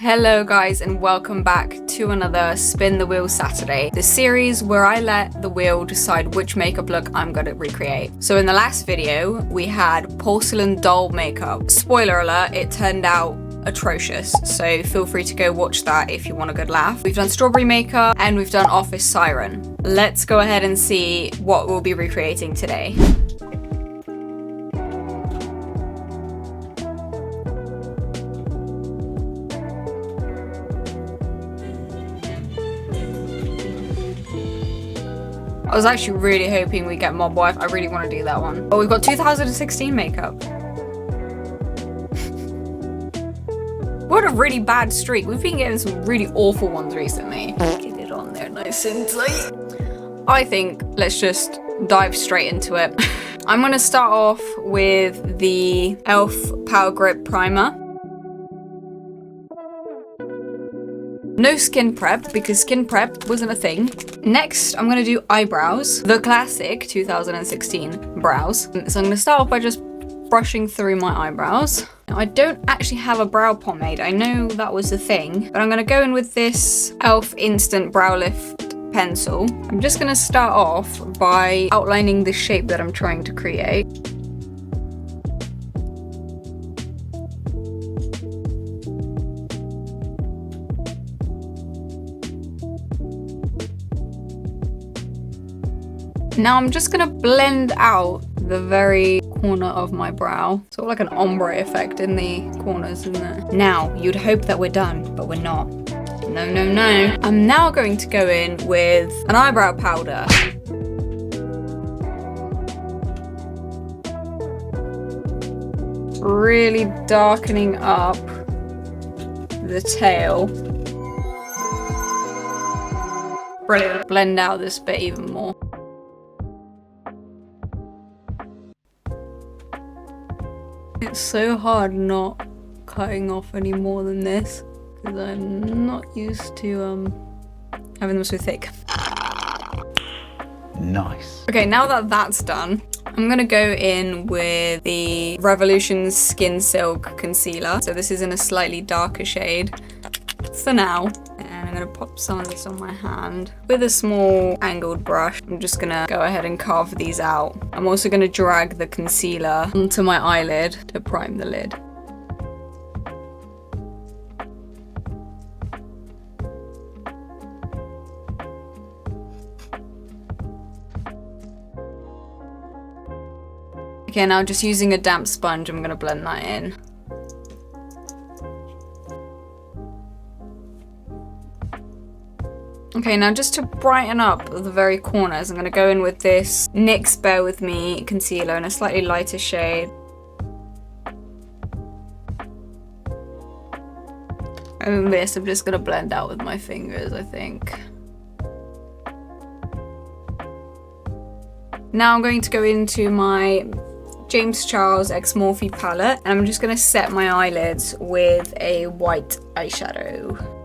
Hello guys and welcome back to another Spin the Wheel Saturday, the series where I let the wheel decide which makeup look I'm going to recreate. So in the last video we had porcelain doll makeup. Spoiler alert, it turned out atrocious, so feel free to go watch that if you want a good laugh. We've done strawberry makeup and we've done office siren. Let's go ahead and see what we'll be recreating today. I was actually really hoping we get Mob Wife. I really want to do that one. But we've got 2016 makeup. What a really bad streak. We've been getting some really awful ones recently. Get it on there nice and tight. I think let's just dive straight into it. I'm going to start off with the e.l.f. Power Grip Primer. No skin prep, because skin prep wasn't a thing. Next, I'm gonna do eyebrows. The classic 2016 brows. So I'm gonna start off by just brushing through my eyebrows. Now, I don't actually have a brow pomade. I know that was the thing, but I'm gonna go in with this e.l.f. Instant Brow Lift pencil. I'm just gonna start off by outlining the shape that I'm trying to create. Now I'm just gonna blend out the very corner of my brow. Sort of like an ombre effect in the corners, isn't it? Now, you'd hope that we're done, but we're not. No, no, no. I'm now going to go in with an eyebrow powder. Really darkening up the tail. Brilliant. Blend out this bit even more. It's so hard not cutting off any more than this because I'm not used to having them so thick. Nice. Okay, now that that's done, I'm gonna go in with the Revolution Skin Silk Concealer. So this is in a slightly darker shade for now. And I'm gonna pop some of this on my hand. With a small angled brush, I'm just gonna go ahead and carve these out. I'm also gonna drag the concealer onto my eyelid to prime the lid. Okay, now just using a damp sponge, I'm gonna blend that in. Okay, now just to brighten up the very corners, I'm going to go in with this NYX Bear With Me concealer in a slightly lighter shade. And this I'm just going to blend out with my fingers, I think. Now I'm going to go into my James Charles X Morphe palette, and I'm just going to set my eyelids with a white eyeshadow.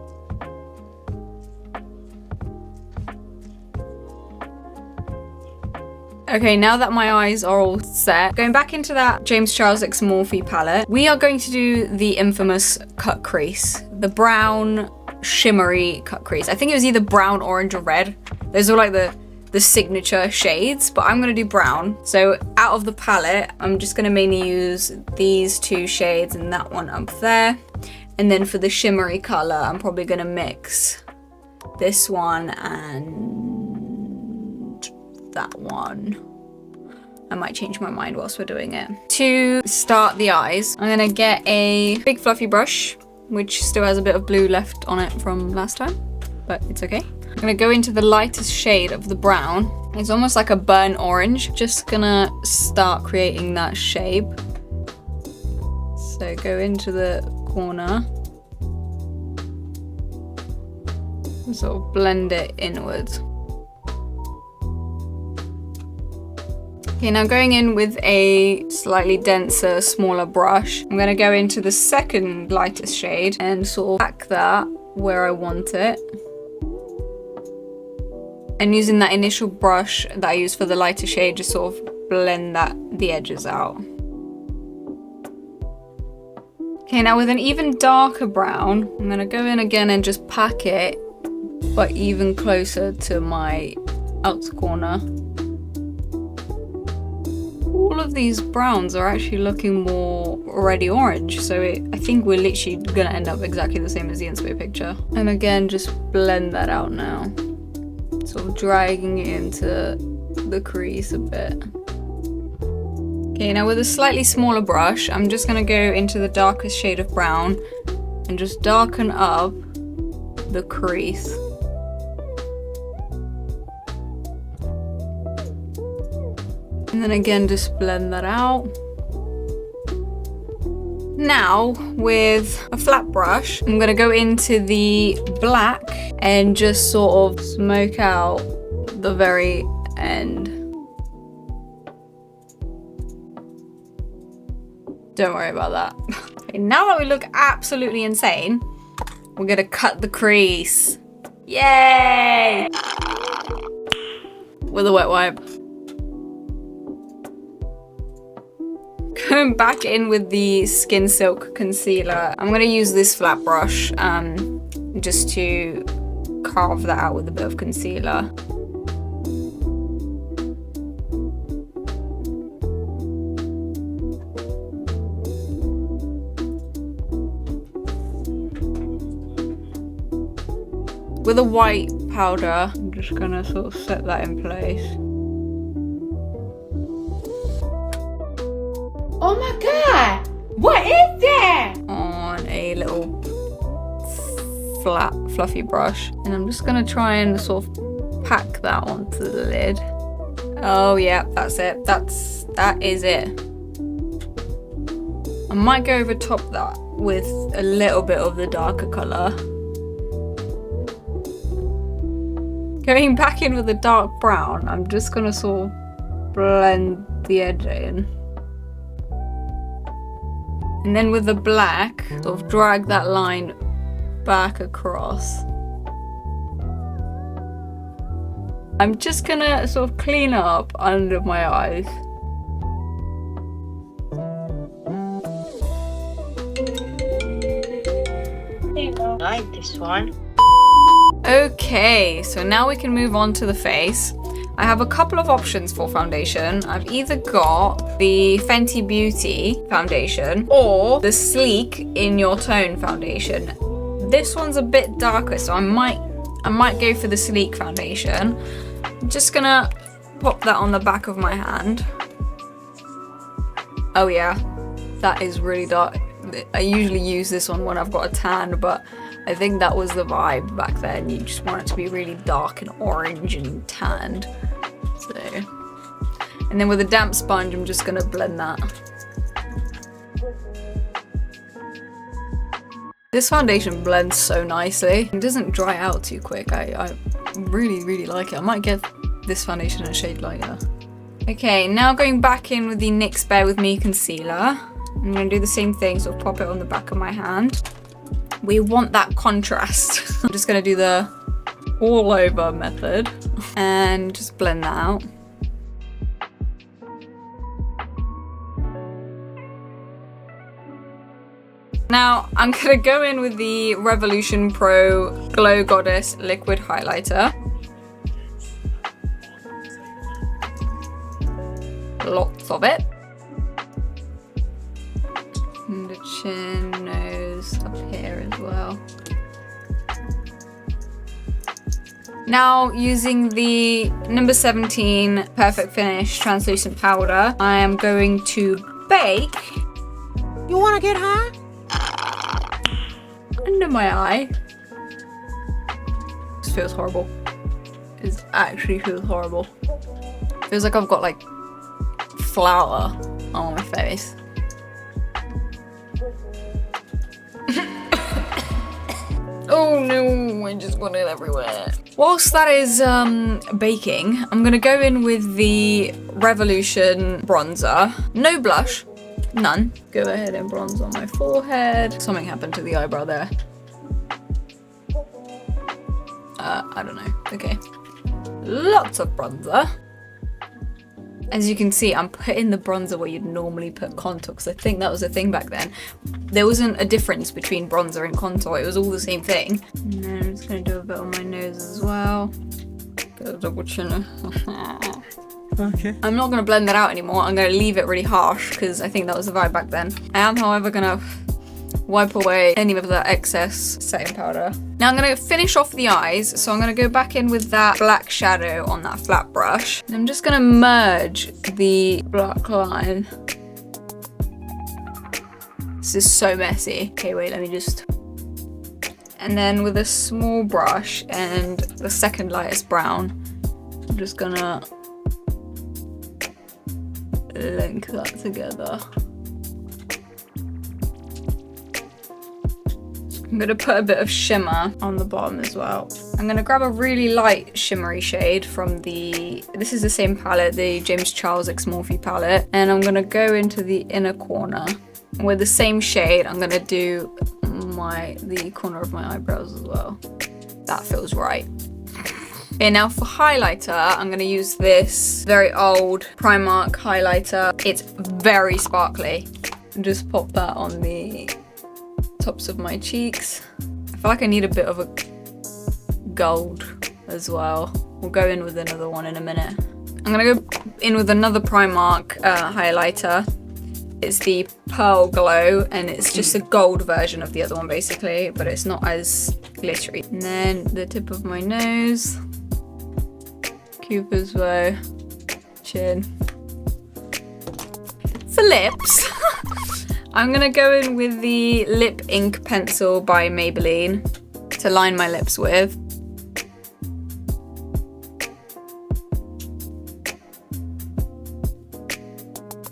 Okay, now that my eyes are all set, going back into that James Charles X Morphe palette, we are going to do the infamous cut crease. The brown, shimmery cut crease. I think it was either brown, orange, or red. Those are like the signature shades, but I'm gonna do brown. So out of the palette, I'm just gonna mainly use these two shades and that one up there. And then for the shimmery color, I'm probably gonna mix this one and that one. I might change my mind whilst we're doing it. To start the eyes, I'm gonna get a big fluffy brush, which still has a bit of blue left on it from last time, but it's okay. I'm gonna go into the lightest shade of the brown. It's almost like a burnt orange. Just gonna start creating that shape. So go into the corner and sort of blend it inwards. Okay, now going in with a slightly denser, smaller brush, I'm gonna go into the second lightest shade and sort of pack that where I want it. And using that initial brush that I used for the lighter shade, just sort of blend the edges out. Okay, now with an even darker brown, I'm gonna go in again and just pack it, but even closer to my outer corner. All of these browns are actually looking more reddy orange, so I think we're literally gonna end up exactly the same as the inspo picture. And again, just blend that out now. Sort of dragging it into the crease a bit. Okay, now with a slightly smaller brush, I'm just gonna go into the darkest shade of brown and just darken up the crease. And then again, just blend that out. Now, with a flat brush, I'm gonna go into the black and just sort of smoke out the very end. Don't worry about that. Okay, now that we look absolutely insane, we're gonna cut the crease. Yay! With a wet wipe. Going back in with the Skin Silk concealer, I'm gonna use this flat brush just to carve that out with a bit of concealer. With a white powder, I'm just gonna sort of set that in place. Oh my god! What is that? On a little flat, fluffy brush. And I'm just gonna try and sort of pack that onto the lid. Oh yeah, that's it. That is it. I might go over top that with a little bit of the darker colour. Going back in with the dark brown, I'm just gonna sort of blend the edge in. And then with the black, sort of drag that line back across. I'm just gonna sort of clean up under my eyes. I like this one. Okay, so now we can move on to the face. I have a couple of options for foundation. I've either got the Fenty Beauty foundation or the Sleek In Your Tone foundation. This one's a bit darker, so I might go for the Sleek foundation. I'm just gonna pop that on the back of my hand. Oh yeah, that is really dark. I usually use this one when I've got a tan, but I think that was the vibe back then. You just want it to be really dark and orange and tanned. So, and then with a damp sponge, I'm just gonna blend that. This foundation blends so nicely. It doesn't dry out too quick. I really, really like it. I might get this foundation in a shade lighter. Okay, now going back in with the NYX Bear With Me concealer. I'm gonna do the same thing, so pop it on the back of my hand. We want that contrast. I'm just gonna do the all over method and just blend that out. Now I'm gonna go in with the Revolution Pro Glow Goddess Liquid Highlighter. Lots of it. And the chin, nose, up here as well. Now using the number 17 Perfect Finish translucent powder, I am going to bake. You wanna get high? Under my eye. This feels horrible. It actually feels horrible. Feels like I've got like flour on my face. Oh no, I just got it everywhere. Whilst that is baking, I'm gonna go in with the Revolution bronzer. No blush, none. Go ahead and bronze on my forehead. Something happened to the eyebrow there. I don't know, okay. Lots of bronzer. As you can see, I'm putting the bronzer where you'd normally put contour, because I think that was a thing back then. There wasn't a difference between bronzer and contour, it was all the same thing. And then I'm just gonna do a bit on my nose as well. Get a double chin. Okay. I'm not gonna blend that out anymore, I'm gonna leave it really harsh, because I think that was the vibe back then. I am, however, gonna wipe away any of that excess setting powder. Now I'm gonna finish off the eyes, so I'm gonna go back in with that black shadow on that flat brush. And I'm just gonna merge the black line. This is so messy. Okay, wait, let me just... And then with a small brush and the second lightest brown, I'm just gonna link that together. I'm gonna put a bit of shimmer on the bottom as well. I'm gonna grab a really light shimmery shade from this is the same palette, the James Charles X Morphe palette, and I'm gonna go into the inner corner. And with the same shade, I'm gonna do the corner of my eyebrows as well. That feels right. Okay, now for highlighter, I'm gonna use this very old Primark highlighter. It's very sparkly. Just pop that on the tops of my cheeks. I feel like I need a bit of a gold as well. We'll go in with another one in a minute. I'm gonna go in with another Primark highlighter. It's the Pearl Glow, and it's just a gold version of the other one basically, but it's not as glittery. And then the tip of my nose, Cupid's bow, chin. For lips, I'm gonna go in with the Lip Ink pencil by Maybelline to line my lips with.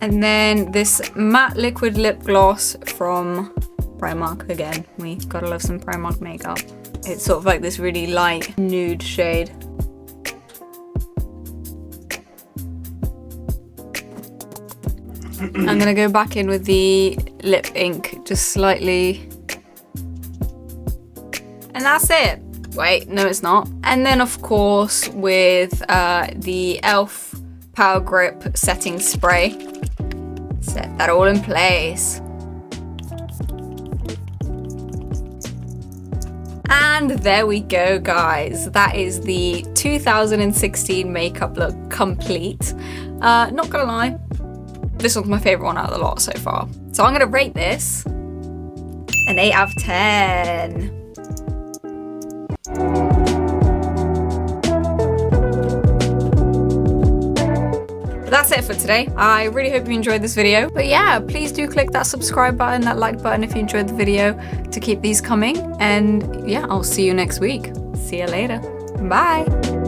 And then this matte liquid lip gloss from Primark again. We gotta love some Primark makeup. It's sort of like this really light nude shade. I'm gonna go back in with the lip ink, just slightly. And that's it. Wait, no it's not. And then of course with the e.l.f. Power Grip setting spray. Set that all in place. And there we go, guys. That is the 2016 makeup look complete. Not gonna lie, this one's my favorite one out of the lot so far. So I'm gonna rate this an 8 out of 10. That's it for today. I really hope you enjoyed this video. But yeah, please do click that subscribe button, that like button if you enjoyed the video to keep these coming. And yeah, I'll see you next week. See you later. Bye.